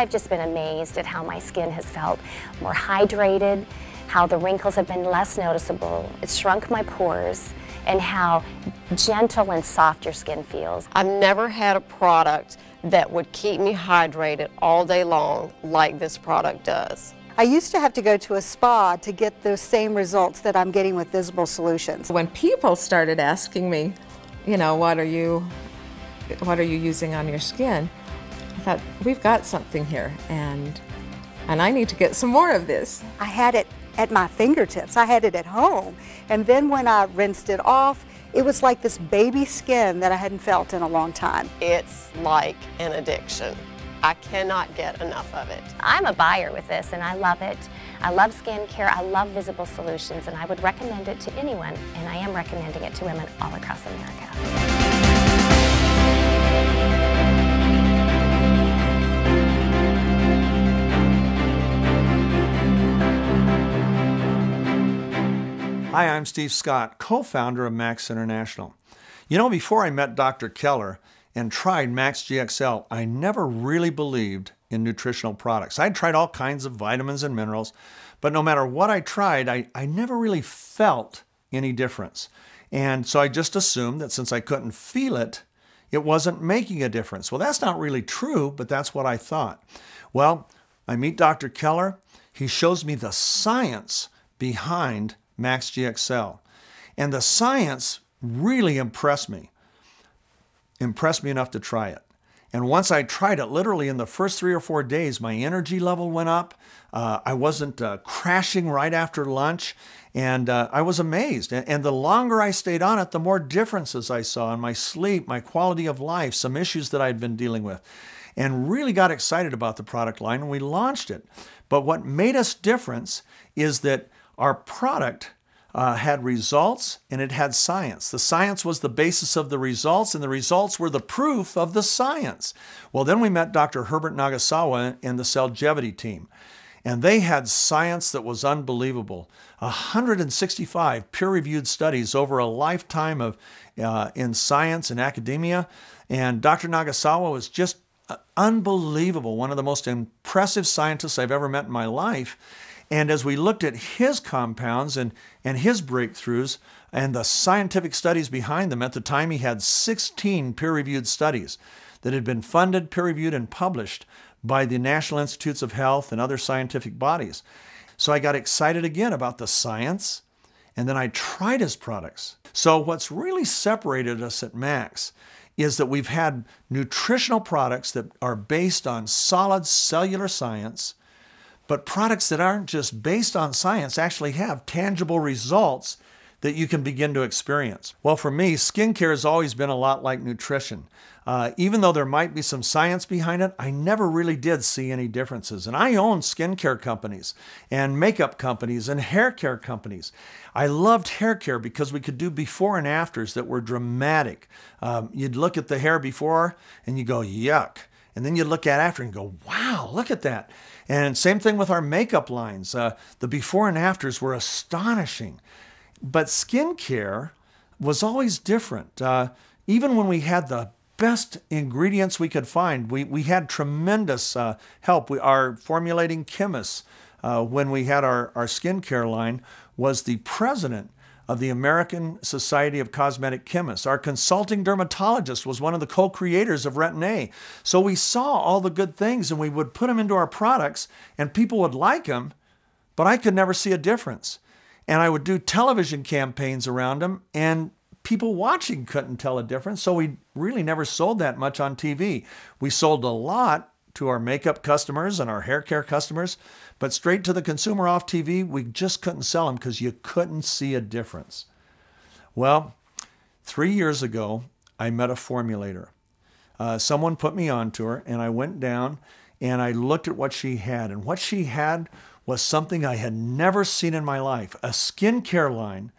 I've just been amazed at how my skin has felt more hydrated, how the wrinkles have been less noticeable, it's shrunk my pores, and how gentle and soft your skin feels. I've never had a product that would keep me hydrated all day long like this product does. I used to have to go to a spa to get the same results that I'm getting with Visible Solutions. When people started asking me, you know, what are you using on your skin, I thought, we've got something here, and I need to get some more of this. I had it at my fingertips. I had it at home. And then when I rinsed it off, it was like this baby skin that I hadn't felt in a long time. It's like an addiction. I cannot get enough of it. I'm a buyer with this, and I love it. I love skincare, I love Visible Solutions, and I would recommend it to anyone, and I am recommending it to women all across America. Hi, I'm Steve Scott, co-founder of Max International. You know, before I met Dr. Keller and tried Max GXL, I never really believed in nutritional products. I'd tried all kinds of vitamins and minerals, but no matter what I tried, I never really felt any difference. And so I just assumed that since I couldn't feel it, it wasn't making a difference. Well, that's not really true, but that's what I thought. Well, I meet Dr. Keller. He shows me the science behind Max GXL. And the science really impressed me enough to try it. And once I tried it, literally in the first 3 or 4 days, my energy level went up. I wasn't crashing right after lunch, and I was amazed. And the longer I stayed on it, the more differences I saw in my sleep, my quality of life, some issues that I'd been dealing with, and really got excited about the product line, and we launched it. But what made us different is that our product had results and it had science. The science was the basis of the results, and the results were the proof of the science. Well, then we met Dr. Herbert Nagasawa and the Cellgevity team, and they had science that was unbelievable. 165 peer-reviewed studies over a lifetime of in science and academia, and Dr. Nagasawa was just unbelievable, one of the most impressive scientists I've ever met in my life. And as we looked at his compounds and his breakthroughs and the scientific studies behind them, at the time he had 16 peer-reviewed studies that had been funded, peer-reviewed, and published by the National Institutes of Health and other scientific bodies. So I got excited again about the science, and then I tried his products. So what's really separated us at Max is that we've had nutritional products that are based on solid cellular science, but products that aren't just based on science actually have tangible results that you can begin to experience. Well, for me, skincare has always been a lot like nutrition. Even though there might be some science behind it, I never really did see any differences. And I own skincare companies and makeup companies and hair care companies. I loved hair care because we could do before and afters that were dramatic. You'd look at the hair before and you go, yuck. And then you look at after and go, wow, look at that. And same thing with our makeup lines. The before and afters were astonishing. But skincare was always different. Even when we had the best ingredients we could find, we had tremendous help. Our formulating chemists, when we had our skincare line, was the president of the American Society of Cosmetic Chemists. Our consulting dermatologist was one of the co-creators of Retin-A. So we saw all the good things and we would put them into our products and people would like them, but I could never see a difference. And I would do television campaigns around them and people watching couldn't tell a difference. So we really never sold that much on TV. We sold a lot to our makeup customers and our hair care customers, but straight to the consumer off TV, we just couldn't sell them because you couldn't see a difference. Well, 3 years ago, I met a formulator. Someone put me onto her, and I went down and I looked at what she had, and what she had was something I had never seen in my life, a skincare line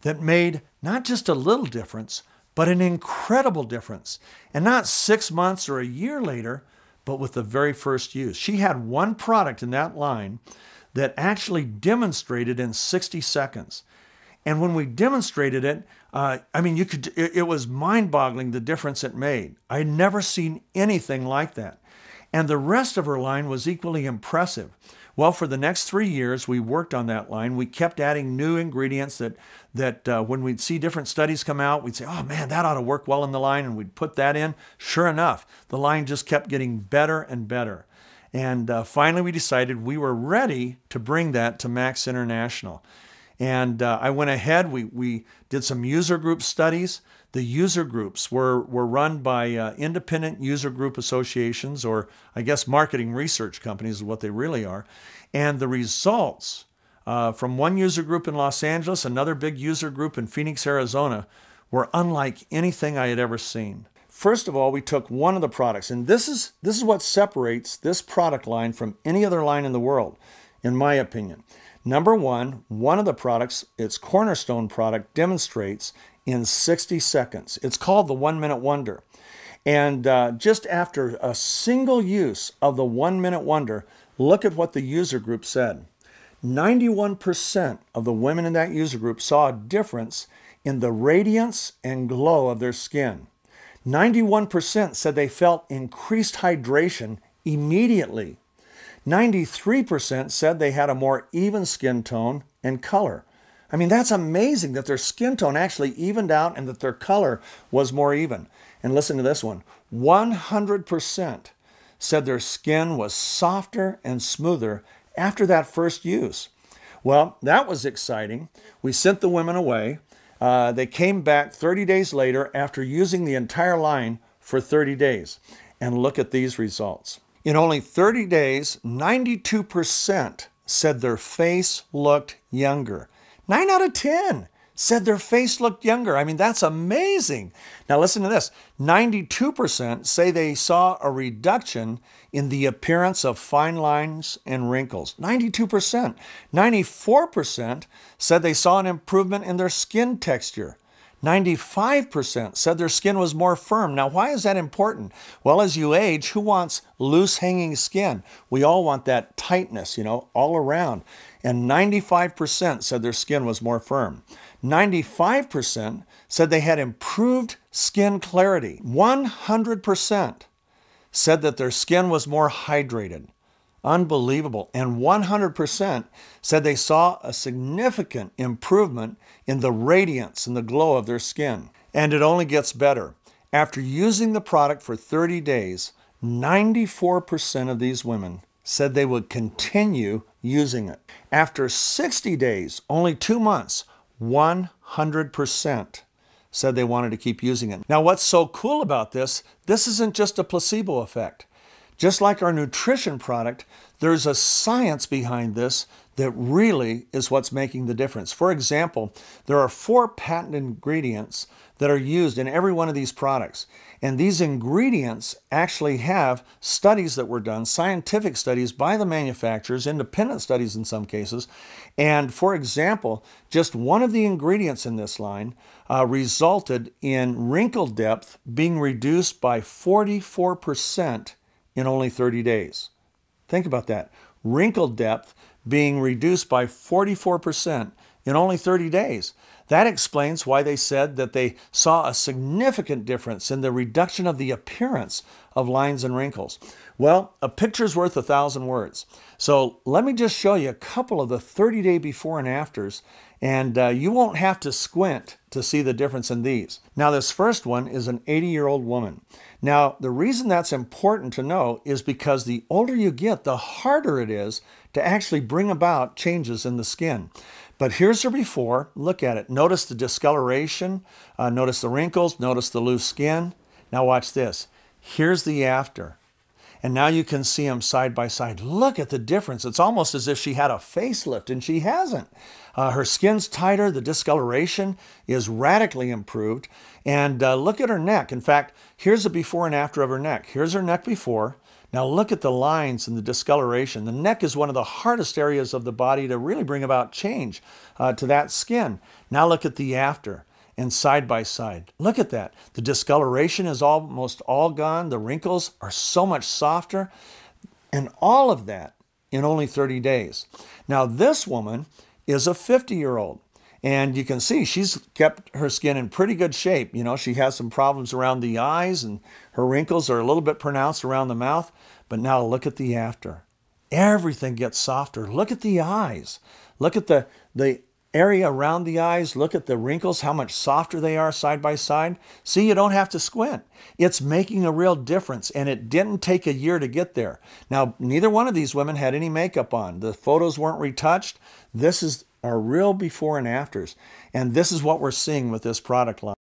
that made not just a little difference, but an incredible difference. And not 6 months or a year later, but with the very first use. She had one product in that line that actually demonstrated in 60 seconds. And when we demonstrated it, it was mind-boggling the difference it made. I had never seen anything like that. And the rest of her line was equally impressive. Well, for the next 3 years, we worked on that line. We kept adding new ingredients that when we'd see different studies come out, we'd say, oh man, that ought to work well in the line, and we'd put that in. Sure enough, the line just kept getting better and better. And finally, we decided we were ready to bring that to Max International. And I went ahead, we did some user group studies. The user groups were run by independent user group associations, or I guess marketing research companies is what they really are. And the results from one user group in Los Angeles, another big user group in Phoenix, Arizona, were unlike anything I had ever seen. First of all, we took one of the products, and this is what separates this product line from any other line in the world, in my opinion. Number one of the products, its cornerstone product, demonstrates in 60 seconds. It's called the 1 Minute Wonder. And just after a single use of the 1 Minute Wonder, look at what the user group said. 91% of the women in that user group saw a difference in the radiance and glow of their skin. 91% said they felt increased hydration immediately. 93% said they had a more even skin tone and color. I mean, that's amazing that their skin tone actually evened out and that their color was more even. And listen to this one. 100% said their skin was softer and smoother after that first use. Well, that was exciting. We sent the women away. They came back 30 days later after using the entire line for 30 days. And look at these results. In only 30 days, 92% said their face looked younger. 9 out of 10 said their face looked younger. I mean, that's amazing. Now listen to this. 92% say they saw a reduction in the appearance of fine lines and wrinkles. 92%. 94% said they saw an improvement in their skin texture. 95% said their skin was more firm. Now, why is that important? Well, as you age, who wants loose hanging skin? We all want that tightness, all around. And 95% said their skin was more firm. 95% said they had improved skin clarity. 100% said that their skin was more hydrated. Unbelievable. And 100% said they saw a significant improvement in the radiance and the glow of their skin. And it only gets better. After using the product for 30 days, 94% of these women said they would continue using it. After 60 days, only 2 months, 100% said they wanted to keep using it. Now, what's so cool about this isn't just a placebo effect. Just like our nutrition product, there's a science behind this that really is what's making the difference. For example, there are 4 patent ingredients that are used in every one of these products. And these ingredients actually have studies that were done, scientific studies by the manufacturers, independent studies in some cases. And for example, just one of the ingredients in this line resulted in wrinkle depth being reduced by 44% in only 30 days. Think about that. Wrinkle depth being reduced by 44% in only 30 days. That explains why they said that they saw a significant difference in the reduction of the appearance of lines and wrinkles. Well, a picture's worth 1,000 words. So let me just show you a couple of the 30-day before and afters, and you won't have to squint to see the difference in these. Now, this first one is an 80-year-old woman. Now, the reason that's important to know is because the older you get, the harder it is to actually bring about changes in the skin. But here's her before. Look at it. Notice the discoloration. Notice the wrinkles. Notice the loose skin. Now watch this. Here's the after. And now you can see them side by side. Look at the difference. It's almost as if she had a facelift, and she hasn't. Her skin's tighter. The discoloration is radically improved. And look at her neck. In fact, here's the before and after of her neck. Here's her neck before. Now look at the lines and the discoloration. The neck is one of the hardest areas of the body to really bring about change to that skin. Now look at the after and side by side. Look at that. The discoloration is almost all gone. The wrinkles are so much softer. And all of that in only 30 days. Now this woman is a 50-year-old. And you can see she's kept her skin in pretty good shape. You know, she has some problems around the eyes and her wrinkles are a little bit pronounced around the mouth. But now look at the after. Everything gets softer. Look at the eyes. Look at the area around the eyes. Look at the wrinkles, how much softer they are side by side. See, you don't have to squint. It's making a real difference, and it didn't take a year to get there. Now, neither one of these women had any makeup on. The photos weren't retouched. This is our real before and afters, and this is what we're seeing with this product line.